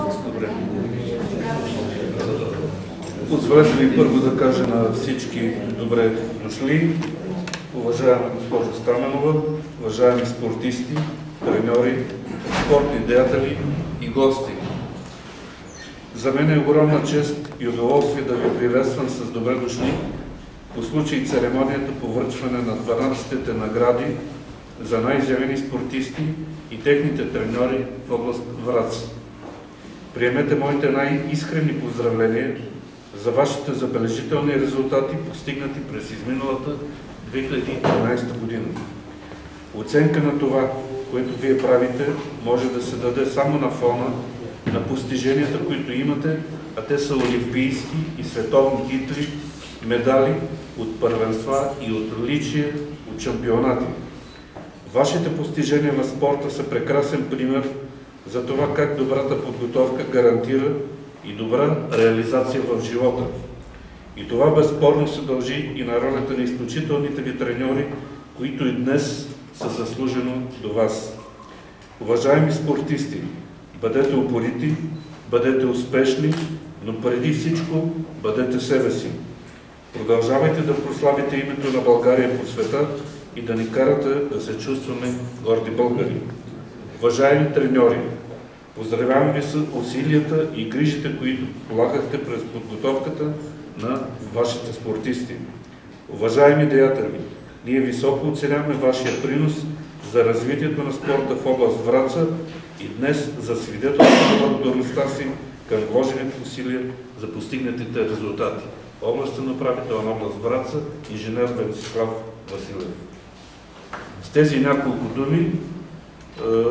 Добре. Позволете ми първо да кажа на всички добре дошли. Уважаема госпожо Стаменова, уважаеми спортисти, треньори, спортни деятели и гости. За мен е огромна чест и удоволствие да ви приветствам с добре дошли по случай церемонията по връчване на 12-те награди за най-изявени спортисти и техните треньори в област Враца. Приемете моите най-искрени поздравления за вашите забележителни резултати, постигнати през изминалата 2013 година. Оценка на това, което вие правите, може да се даде само на фона на постиженията, които имате, а те са олимпийски и световни титли, медали от първенства и отличия от шампионати. Вашите постижения на спорта са прекрасен пример за това как добрата подготовка гарантира и добра реализация в живота. И това безспорно се дължи и на ролята на изключителните ви треньори, които и днес са заслужено до вас. Уважаеми спортисти, бъдете упорити, бъдете успешни, но преди всичко бъдете себе си. Продължавайте да прославите името на България по света и да ни карате да се чувстваме горди българи. Уважаеми треньори, поздравявам ви с усилията и грижите, които полагахте през подготовката на вашите спортисти. Уважаеми деятели, ние високо оценяваме вашия принос за развитието на спорта в област Враца и днес засвидетелстваме благодарността си към вложените усилия за постигнатите резултати. Областен управител на област Враца, инженер Венцислав Василев. С тези няколко думи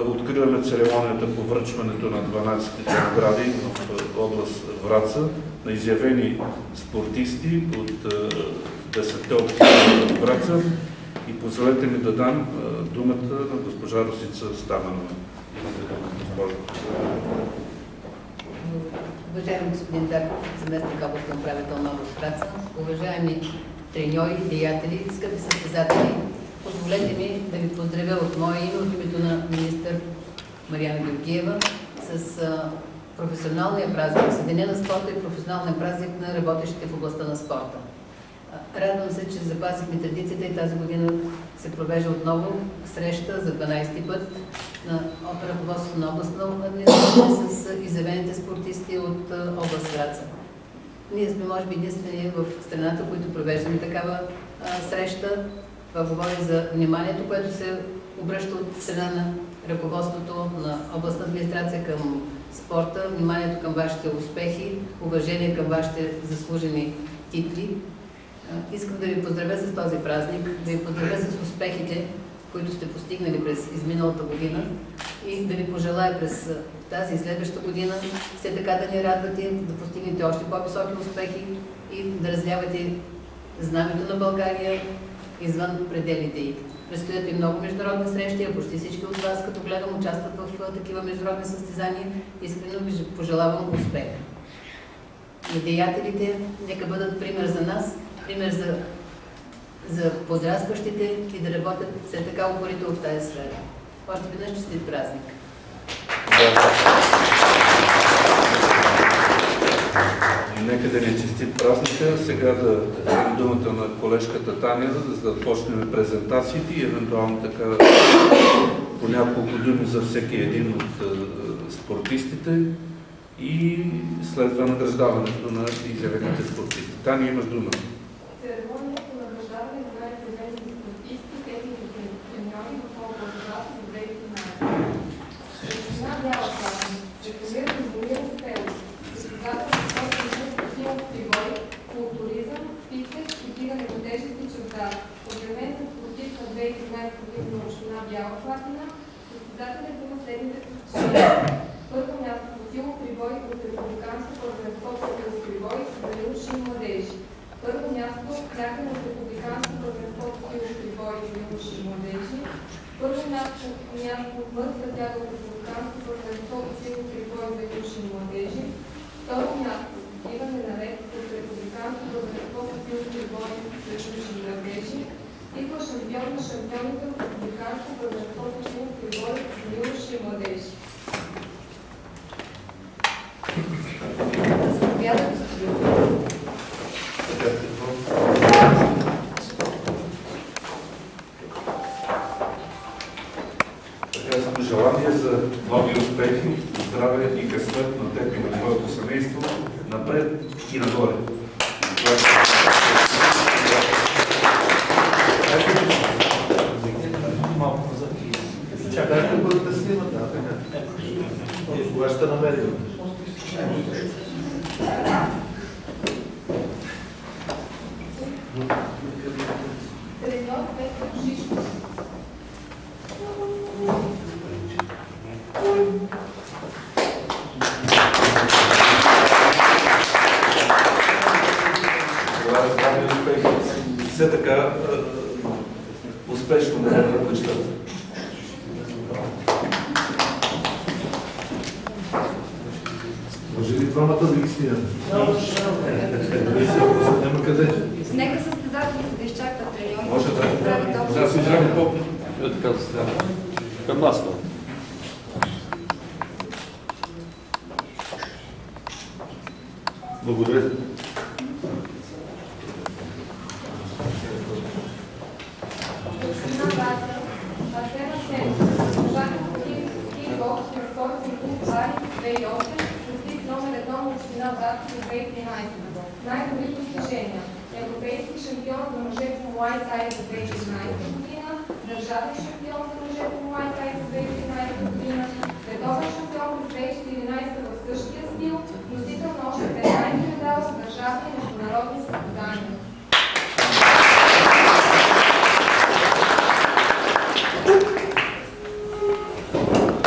откриваме церемонията по връчването на 12-те награди в област Враца на изявени спортисти от 10-те общини в Враца и позволете ми да дам думата на госпожа Росица Стаменова. Уважаеми господин Дарков, заместник областен управител на област Враца, уважаеми треньори, деятели, скъпи състезатели, позволете ми да ви поздравя от мое име, от името на министър Мариана Георгиева с професионалния празник, с Деня на спорта и професионалния празник на работещите в областта на спорта. Радвам се, че запазихме традицията и тази година се провежда отново среща за 12-ти път на ръководството на областна администрация с изявените спортисти от област Враца. Ние сме, може би, единствени в страната, които провеждаме такава среща. Това говори за вниманието, което се обръща от страна на ръководството на областна администрация към спорта, вниманието към вашите успехи, уважение към вашите заслужени титли. Искам да ви поздравя с този празник, да ви поздравя с успехите, които сте постигнали през изминалата година и да ви пожелая през тази и следващата година все така да ни радвате, да постигнете още по-високи успехи и да развявате знамето на България извън пределите й. Предстоят и много международни срещи, а почти всички от вас, като гледам, участват в такива международни състезания. Искрено ви пожелавам успех. И деятелите нека бъдат пример за нас, пример за подрастващите и да работят все така упорито в тази сфера. Още веднъж честит празник! И нека да ни честит празника. Сега да дадем думата на колежката Таня, за да почнем презентациите и евентуално така по няколко думи за всеки един от спортистите и следва награждаването на изявените спортисти. Таня, имаш дума. Церемонията по награждаване на най-изявените спортисти, техните треньори в област Враца за 2013. Община Бяла Слатина, рекламира Любомир Стелов, състезател на спортен клуб Прибой, културизъм, фитнес и вдигане на тежести черта. Обявен за спортист на 2013 година на община Бяла Слатина, състезателят има следните постижения. Първо място по силно прибой от републиканско първенство по прибой за юноши и младежи. Първо място клякане от републиканско първенство по силно прибой за юноши и младежи. Първо място мъртва тяга от републиканско първенство по силно прибой за юноши и младежи. Второ място дигане на ред от републиканско първенство по силно прибой за юноши и младежи. Титла шампион на шампионите от републиканско първенство по силно прибой за юноши и младежи. здраве и късмет на теб и на твоето семейство, напред и нагоре. Чакайте да снимат, кога ще намерим? Треньор Петър Шишков. Това е здраве и успех. Все така успешно да вървят нещата. Може ли двамата да ги снимат? Няма къде. Нека състезателите да изчакат треньори. Може да. Правят общо. Да, си трябва по... Към нас. Благодаря. Община Варна, Асена Сен, Жаков Кикбокс на спортен клуб Вари 2008, постиг номер 1 на община Варна за 2013. Най-добри постижения. Европейски шампион на мъже по Муай Тай за 2013 година, държавен шампион на мъже по Муай Тай за 2013 година, световен шампион през 2014 в същия стил, носител на още 15 медала за държавни и международни състезания.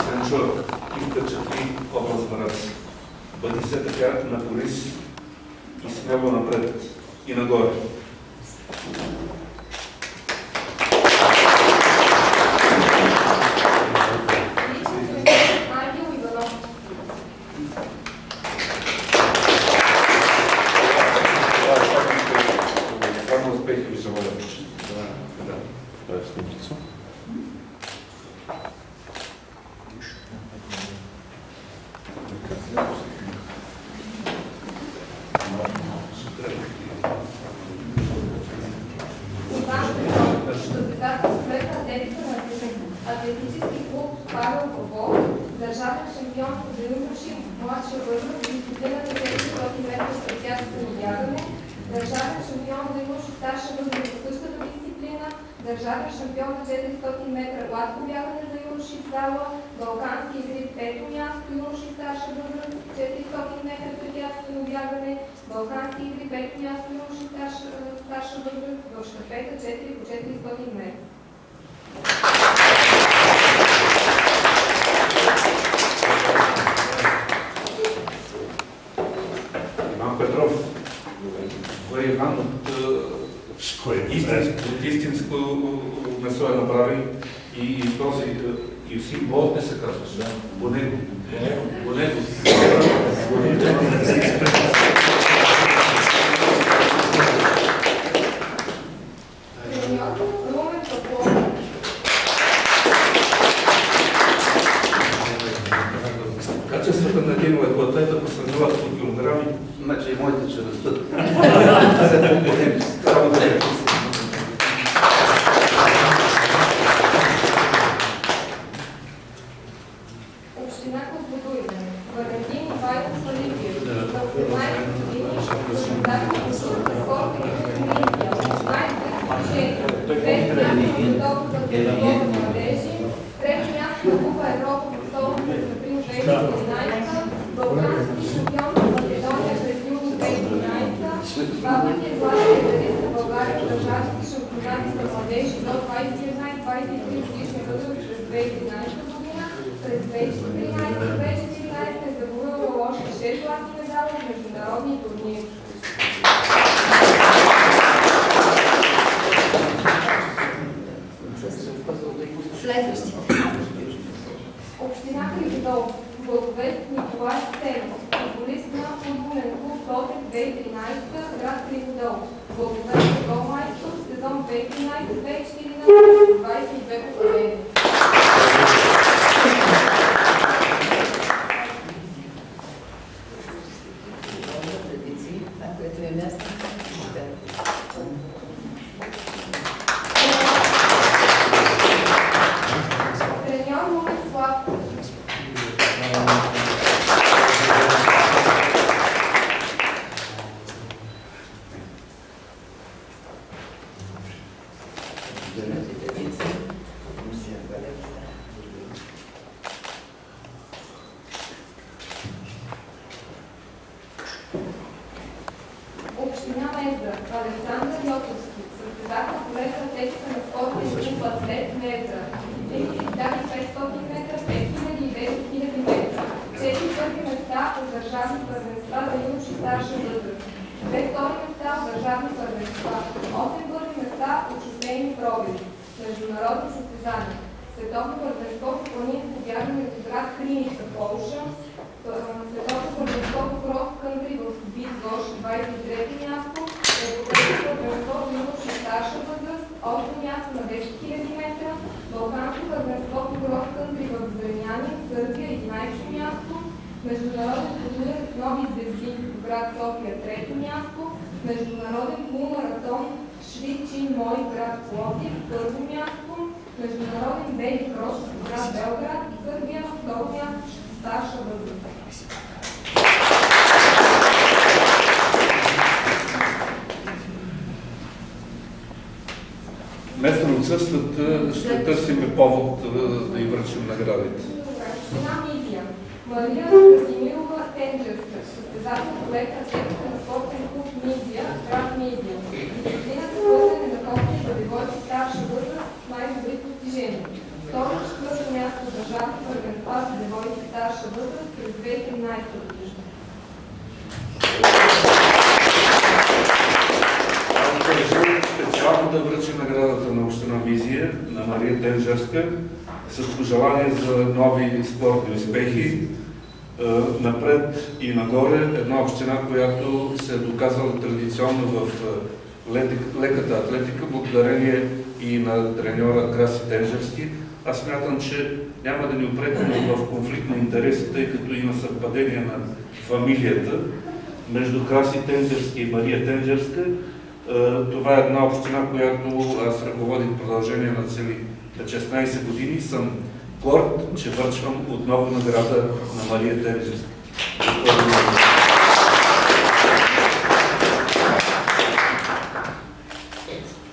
Сенчо, ти впечатли образна ръц. Бъди се така на полис и смело напред и нагоре. Ангел Иванов. Само успех ви желая. Това е снимкица. Иван Петров, състезател в клетна атлетика на атлетически клуб Павел Попов, държавен шампион по юноши младша възраст в дисциплината 400 метра с препятствено бягане, държавен шампион за юноши старша възраст в същата дисциплина, държавен шампион на 400 метра гладко бягане за юноши в зала, балкански игри 5-то място, юноши старша възраст 400 метра препятствено бягане, балкански игри 5-то място, юноши старша възраст в щафета 4 по 400 метра. Иван Петров. Кой е Иван от истинско месо е направи и този Юсин Болт не се казваше. По него. По него. Треньор Румен Петров. Качествата на един лекоатлет, ако сравняват по килограми, Значи и моите ще растат. само да е. Община Козлодуй. Валентин Ивайлов Салипиев. За 18 години организатор на спорта и комуникация. Най-добри постижения. 5 място на световната футболна младежи. 3 място на Купа Европа в Солон през април 2013. Балкански шампион на Македония през юни 2013. 2 пъти е златен медалист на България в държавните шампионати за младежи до 21 и 23 годишни възраст през 2011 година. През 2013-2014 е загубила още 6 златни медали в международни турнири. Следващите. Община Криводол. Благовест Николай Стенов. Футболист на футболен клуб Тотек 2013, град Криводол. Благовест голмайстор, сезон 2013-2014, 22 победи. Традиции, това, което е място. Треньор Румен Славков. Мезда, Александър Йотовски, състезател по лека атлетика на спортния клуб Атлет Мезда, 3500 метра, 5000 и 9000 метра, 4 първи места от държавни първенства за юноши старша възраст, 2 втори места от държавни първенства, 8 първи места от шосейни пробиви, международни състезания, световно първенство по планинско бягане в град Криница, Полша, световно първенство по крос-кънтри в Битгош, 23 място, европейско първенство в юноши старша възраст, 8 място на 10 000 метра, балканско първенство по крос-кънтри в Зреняни, Сърбия, 11 място, международен турнир Нови звезди в град София, 3 място, международен полумаратон Шри Чин Мой, град Пловдив, 1 място, международен бели крос в град Белград, Сърбия, 2 място, старша възраст. Вместо отсъстват, ще търсим повод да й връчим наградите. Община Мизия. Мария Красимирова Тенджерска, състезател по лека атлетика на спортен клуб Мизия, град Мизия. Дисциплината пълнене на копия за девойки старша възраст с най-добри постижения. Второ и четвърто място в държавни първенства за девойки старша възраст през 2013 година. Специално да връчи наградата на община Мизия на Мария Тенджерска с пожелание за нови спортни успехи напред и нагоре. Една община, която се е доказала традиционно в леката атлетика, благодарение и на треньора Краси Тенджерски. Аз смятам, че няма да ни упрекнем в конфликт на интереси, тъй като има съвпадение на фамилията между Краси Тенджерски и Мария Тенджерска. Това е една община, която аз ръководих в продължение на цели 16 години. Съм горд, че връчвам отново награда на Мария Тенджерска.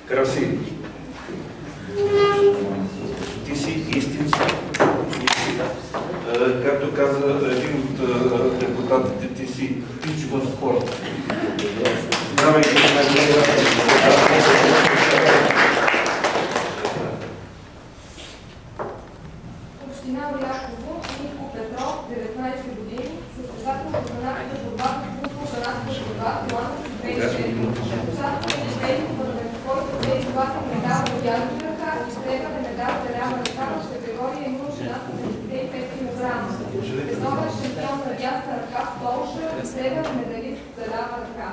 Краси, ти си истински. Както каза един от депутатите, ти си пич в спорт. Здравейте на Община Оряхово, Митко Петров, 19 години, състезател в гранатната борба в клуб гранатната борба, Иланка 2006, участва в европейско първенство и тези класен медал в дясна ръка и сребърен медал за лява ръка в категория юноши над 55 кг. Световен шампион на дясна ръка в Полша и сребърен медалист за лява ръка.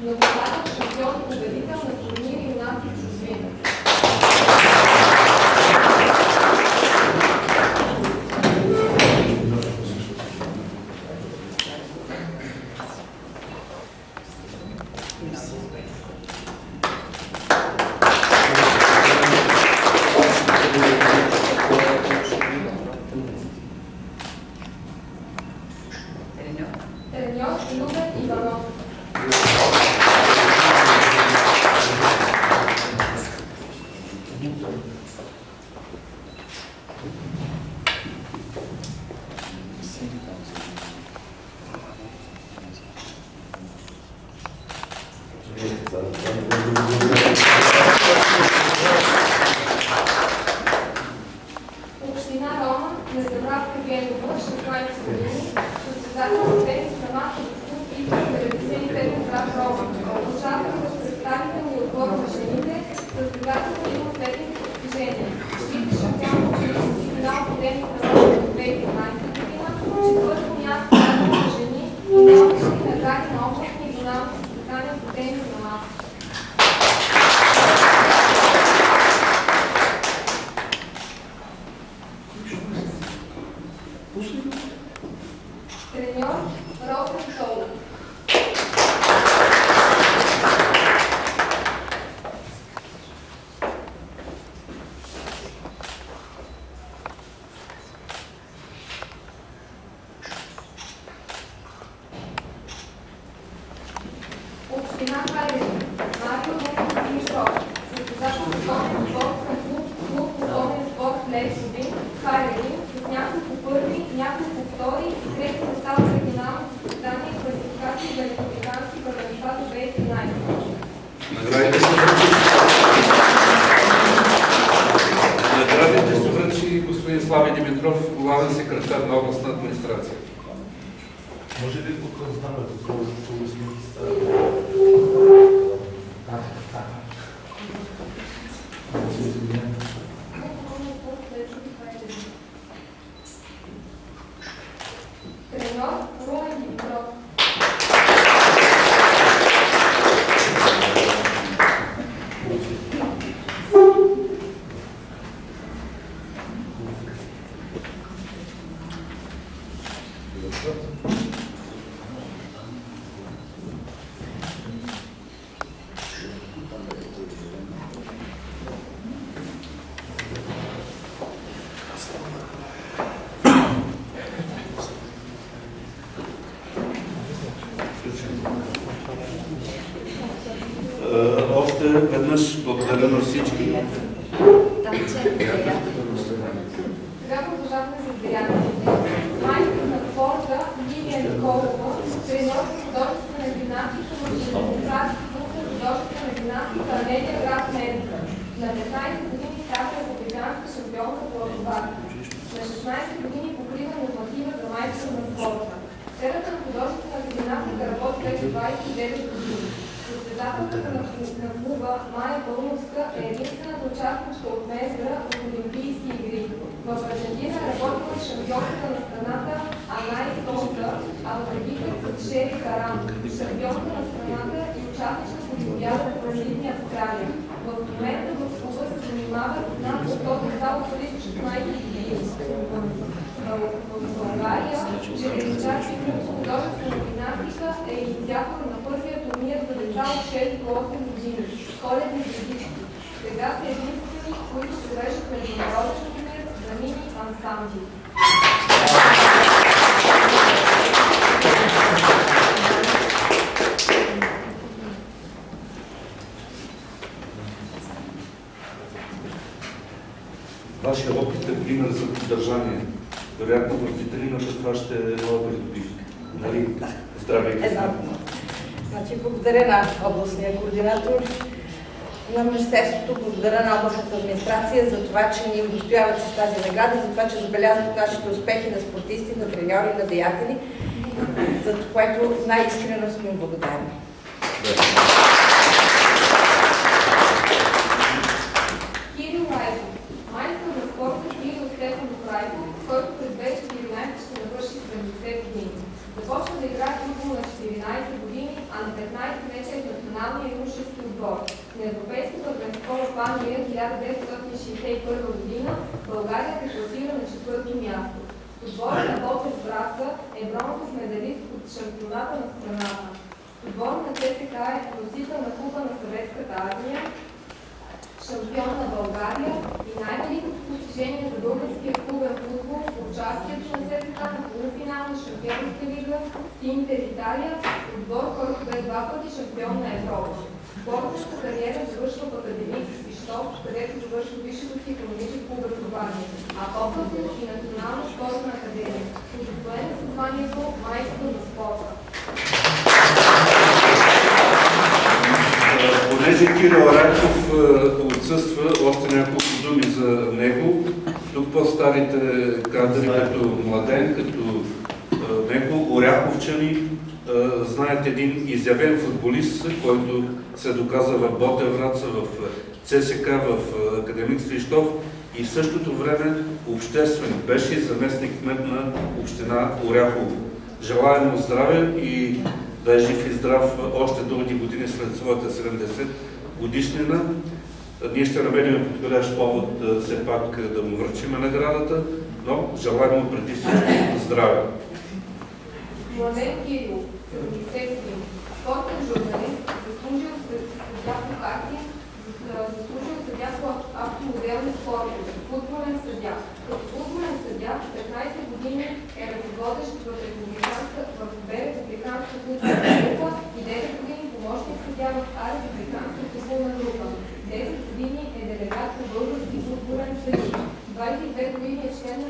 Многократен шампион и победител на турнири юнаци в чужбина. Треньор Любен Иванов. Община Роман, Незабравка Генова, 16 години, състезател в тенис на масов клуб и 97 град Роман. Участва в представителния отбор на жените, състезател има следните постижения. Вице шампион по женски финал по тенис на масов 2013 година, четвърто място на жени и няколко награди на областни и регионални състезания по тенис на масов. Треньор Росен Солов. Община Хайрин. Марио Ненов Димитров. Състезател в спортен спорт към клуб спортен спорт Лесови, Хайрин, с няколко първи, няколко втори и трети места в регионалното състезание квалификация Наградите ще връчи господин Слави Димитров, главен секретар на областна администрация. Може ли тук да знаме какво Треньор Румен Димитров. Още веднъж благодаря на всички. Сега продължаваме с деятелите. Майстор на спорта Лилия Николова, треньор по художествена гимнастика в Демократски клуб на художествена гимнастика Анелия, град Медика. На 15 години става републиканска шампионка по акробатика. На 16 години покрива норматива за майстор на спорта. Сферата на художествена гимнастика работи вече 29 години. Състезателката на клуба Майя Пълновска е единствената участничка от Мездра в Олимпийски игри. В Аржентина е работила с шампионката на страната Анай Солта, а в Египет с Шери Карам, шампионка на страната и участничка в Олимпиадата в Сидни, Австралия. В момента в клуба се занимават над 100 деца от 16 години. В България железничарски клуб по художествена гимнастика е инициатор на първия турнир за деца от 6 до 8 години – коледни звездички. Сега са единствени, които провеждат международен турнир за мини ансамбли. Вашия опит е пример за поддържание. Вероятно в витрината това ще е нова придобивка. Нали? Здравейте! Значи, благодаря на областния координатор на Министерството, благодаря на областната администрация за това, че ни удостояват с тази награда, за това, че забелязват нашите успехи на спортисти, на треньори, на деятели, за което най-искрено сме им благодарни. Кирил Райков. Майстор на спорта Кирил Стефанов Райков, който през 2014 ще навърши 70 години. Започна да играе футбол на 14 години, а на 15 вече е в националния юношески отбор. На Европейското първенство в Англия 1961 година България се класира на 4-то място. Отборът на Ботев Враца е бронзов медалист от шампионата на страната. Отборът на ЦСКА е носител на Купа на Съветската армия, шампион на България и най-великото постижение за българския клубен футбол в участието на ЦСКА на полуфинал на Шампионска лига с Интер Италия, отбор, който бе 2 пъти шампион на Европа. Спортната кариера завършва в Академик Свищов, където завършва висшето си икономическо образование, а по-късно и Национална спортна академия. Удостоен със званието майстор на спорта. Понеже Кирил Райков отсъства, още няколко думи за него. Тук по-старите кадри, като Младен, като него, оряховчани, знаят един изявен футболист, който се доказа в Ботев Враца, в ЦСК, в Академик Свищов и в същото време обществен. Беше заместник кмет на община Оряхово. Желаем му здраве и да е жив и здрав още дълги години след своята 70 годишнина. Ние ще намерим подходящ повод все пак да му връчим наградата, но желаем му преди всичко здраве. Младен Кирил, 70 години. Спортен журналист, заслужил съдия по карти, заслужил съдия по автомоделни спортове, футболен съдия. Като футболен съдия, 15 години е ръководещ в републиканска футболна група и 9 години помощник съдия в републиканска футболна група. 10 години е делегат по Български футболен съюз. 22 години е член на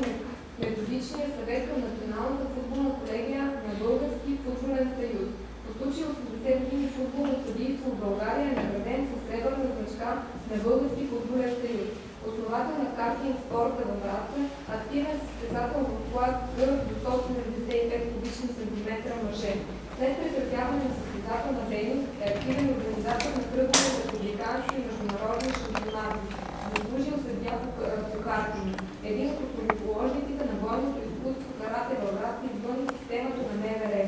Методичния съвет към Националната футболна колегия на Български футболен съюз. По случай 80 години футболно съдийство в България е награден с на Български футболен съюз, основател на картинг спорта във Враца, активен състезател в клас Г до 175 кубични сантиметра мъже. След прекратяване на състезателна дейност е активен организатор на кръгове републикански и международни шампионати. Заслужил съдия по картинг. Един от основоположниците на бойното изкуство карате във Враца извън системата на МВР.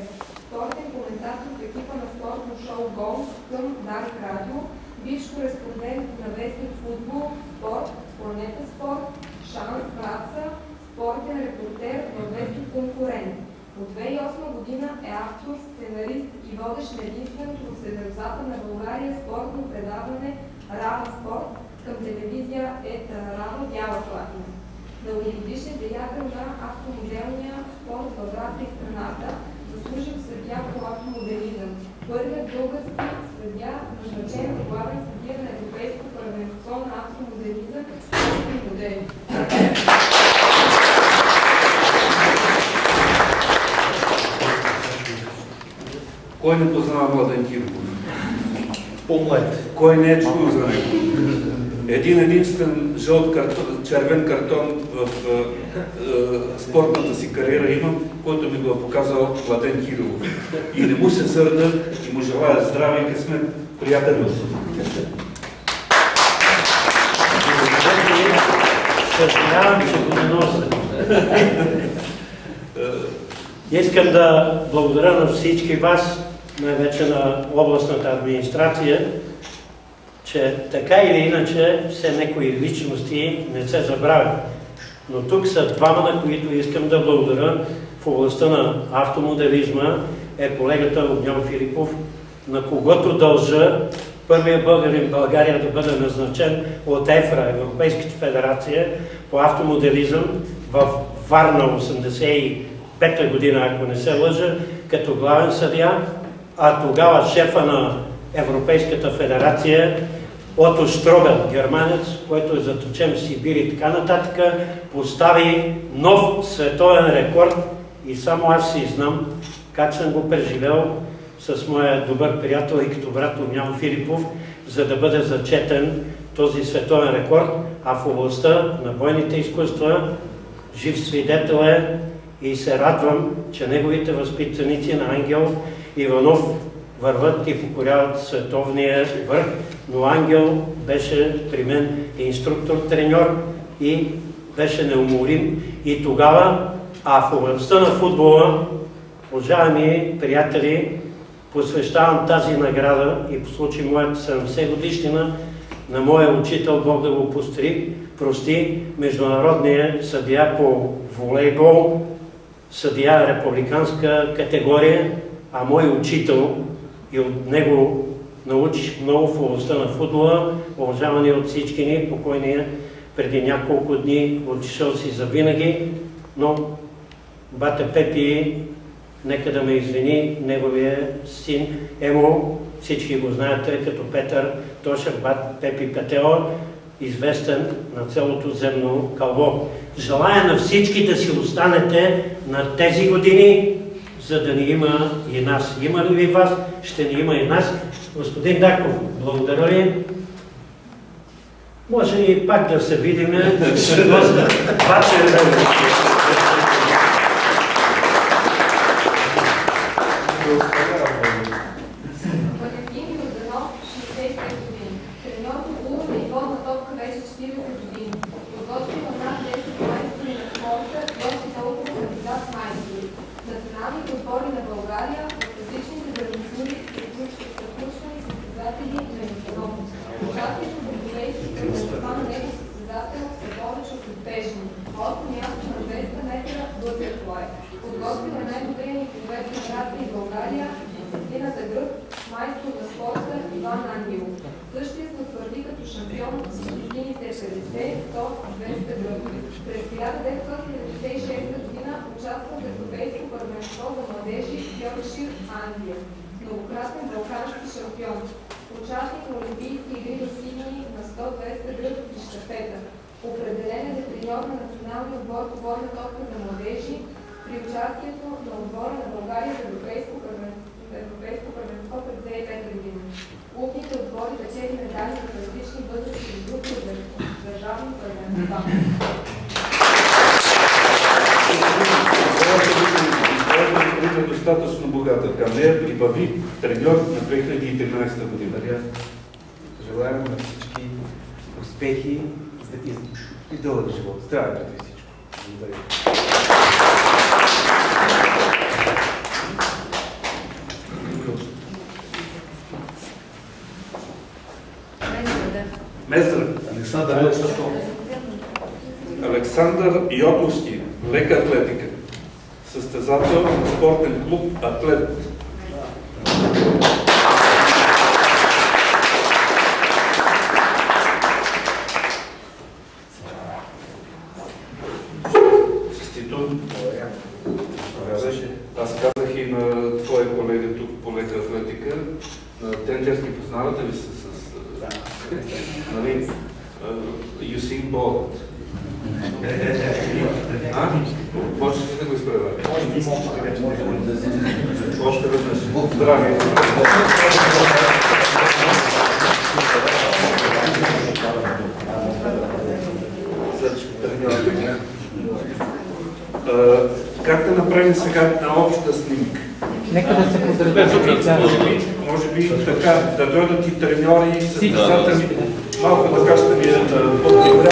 Спортен коментатор в екипа на спортно шоу Гол към Дарик Радио, бивш кореспондент на вестник Футбол, Спорт, Планета Спорт, Шанс Враца, спортен репортер във вестник Конкурент. От 2008 година е автор, сценарист и водещ на единственото в Северозападна България спортно предаване Рава Спорт към телевизия ЕТА Рава Бяла Слатина. Дългогодишен деятел на автомоделния спорт във Враца и страната, заслужил съдия по автомоделизъм. Първият български съдия, назначен за главен съдия на Европейско първенство на автомоделизъм и модели. Кой не познава Младен Кирков? По-млад. Кой не е чул за него? Един единствен жълт картон, червен картон в спортната си кариера имам, който ми го е показал Младен Кирилов. И не му се сърда и му желая здраве и късмет, приятели. Съжалявам, че го не нося. Искам да благодаря на всички вас, най-вече на областната администрация, че така или иначе все някои личности не се забравят. Но тук са двама, на които искам да благодаря в областта на автомоделизма, е колегата Огнян Филипов, на когото дължа първият българин в България да бъде назначен от ЕФРА, Европейската федерация по автомоделизъм в Варна 85-та година, ако не се лъжа, като главен съдия, а тогава шефа на Европейската федерация Ото Штроган, германец, който е заточен в Сибир и така нататък, постави нов световен рекорд и само аз си знам как съм го преживел с моя добър приятел и като брат Огнян Филипов, за да бъде зачетен този световен рекорд, а в областта на бойните изкуства жив свидетел е и се радвам, че неговите възпитаници на Ангел Иванов върват и покоряват световния върх, но Ангел беше при мен инструктор-треньор и беше неуморим и тогава, а в областта на футбола, уважаеми приятели, посвещавам тази награда и по случай моята 70 годишнина на моя учител, Бог да го прости, международния съдия по волейбол, съдия републиканска категория, а мой учител и от него научих много в областта на футбола, уважавани от всички ни, покойния преди няколко дни отишъл си завинаги, но бата Пепи, нека да ме извини, неговия син Емо, всички го знаете като Петър Тошев, бат Пепи Петео, известен на цялото земно кълбо. Желая на всички да си останете на тези години, за да ни има и нас. Има ли ви вас? Ще ни има и нас. Господин Даков, благодаря ви. Може и пак да се видим. Валентин Йорданов, 65 години. Треньор по улова и водна топка вече 40 години. Подготвил над 10 майстори на спорта и още толкова кандидат майстори. Националните отбори на България в различните дървесни са включвани състезатели на международно. Участието в европейски първенства на него състезател са повече от успешни. 8 място на 200 метра бътерфлай. Подготвил е най-добрия ни пилот на Враца и България, дисциплината гръб, майстор на спорта Иван Ангелов. Същия се утвърди като шампион в дисциплините 50, 100, 200 гръб. През 1996 година участва в Европейско първенство за младежи в Йоркшир, Англия. Многократен балкански шампион. Участник на Олимпийски игри в Сидни на 100-200 гръб и щафета. Определен е за треньор на националния отбор по водна топка за младежи при участието на отбора на България за Европейско първенство през 2005 година. Клубните отбори печели медали в различни възрастови Изглежда достатъчно богата. Към нея прибави треньор на 2013 година. Желаем на всички успехи и дълъг живот. Здраве преди всичко. Благодаря. Мездър Александър Йоковски, лека атлетика. Състезател на спортен клуб Атлет. Аз казах и на твоя колега тук по лека атлетика, на тенджерски познавате ли се с... Нали? Юсин Болт. Можеш ли да го изпревариш? Още веднъж. Здравей! Как да направим сега една обща снимка? Нека да се поздравим. Може би така, да дойдат и треньори, състезатели. Малко така ще ми е по-добре.